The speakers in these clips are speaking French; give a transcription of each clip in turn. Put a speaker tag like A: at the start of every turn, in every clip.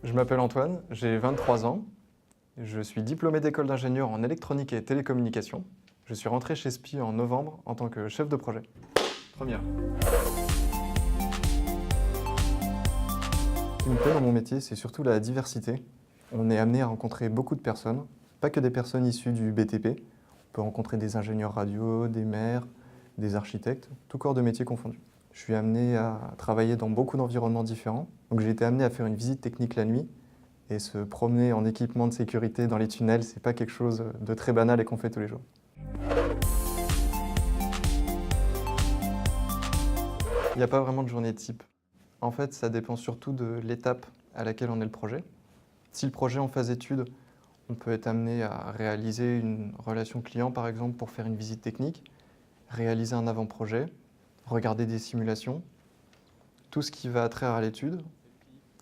A: Je m'appelle Antoine, j'ai 23 ans. Je suis diplômé d'école d'ingénieur en électronique et télécommunications. Je suis rentré chez SPI en novembre en tant que chef de projet. Première. Ce qui me plaît dans mon métier, c'est surtout la diversité. On est amené à rencontrer beaucoup de personnes, pas que des personnes issues du BTP. On peut rencontrer des ingénieurs radio, des maires, des architectes, tout corps de métier confondu. Je suis amené à travailler dans beaucoup d'environnements différents. Donc j'ai été amené à faire une visite technique la nuit. Et se promener en équipement de sécurité dans les tunnels, c'est pas quelque chose de très banal et qu'on fait tous les jours. Il n'y a pas vraiment de journée type. En fait, ça dépend surtout de l'étape à laquelle en est le projet. Si le projet est en phase étude, on peut être amené à réaliser une relation client, par exemple, pour faire une visite technique, réaliser un avant-projet, regarder des simulations. Tout ce qui va attraire à l'étude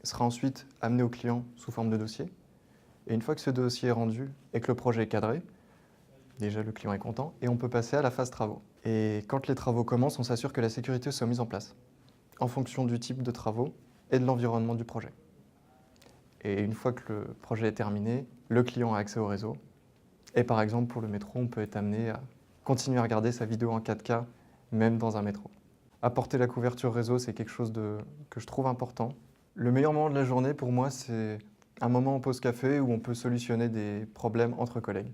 A: sera ensuite amené au client sous forme de dossier. Et une fois que ce dossier est rendu et que le projet est cadré, déjà le client est content et on peut passer à la phase travaux. Et quand les travaux commencent, on s'assure que la sécurité soit mise en place en fonction du type de travaux et de l'environnement du projet. Et une fois que le projet est terminé, le client a accès au réseau. Et par exemple, pour le métro, on peut être amené à continuer à regarder sa vidéo en 4K, même dans un métro. Apporter la couverture réseau, c'est quelque chose que je trouve important. Le meilleur moment de la journée, pour moi, c'est un moment en pause café où on peut solutionner des problèmes entre collègues.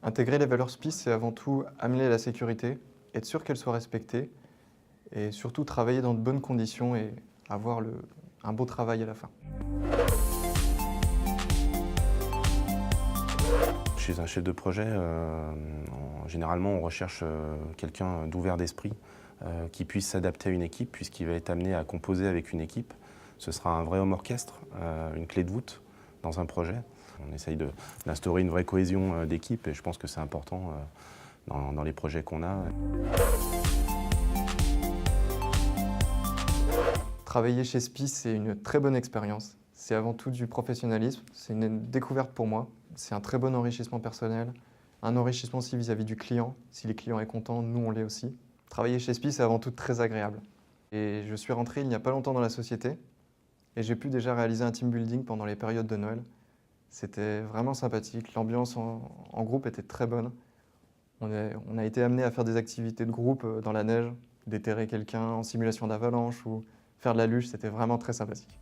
A: Intégrer les valeurs SPI, c'est avant tout amener la sécurité, être sûr qu'elle soit respectée, et surtout travailler dans de bonnes conditions et avoir un beau travail à la fin.
B: Chez un chef de projet, généralement on recherche quelqu'un d'ouvert d'esprit, qui puisse s'adapter à une équipe puisqu'il va être amené à composer avec une équipe. Ce sera un vrai homme orchestre, une clé de voûte dans un projet. On essaye d'instaurer une vraie cohésion d'équipe et je pense que c'est important dans les projets qu'on a.
A: Travailler chez SPI, c'est une très bonne expérience. C'est avant tout du professionnalisme, c'est une découverte pour moi. C'est un très bon enrichissement personnel, un enrichissement aussi vis-à-vis du client. Si le client est content, nous on l'est aussi. Travailler chez SPI, c'est avant tout très agréable. Et je suis rentré il n'y a pas longtemps dans la société et j'ai pu déjà réaliser un team building pendant les périodes de Noël. C'était vraiment sympathique, l'ambiance en groupe était très bonne. On a été amené à faire des activités de groupe dans la neige, déterrer quelqu'un en simulation d'avalanche ou faire de la luge, c'était vraiment très sympathique.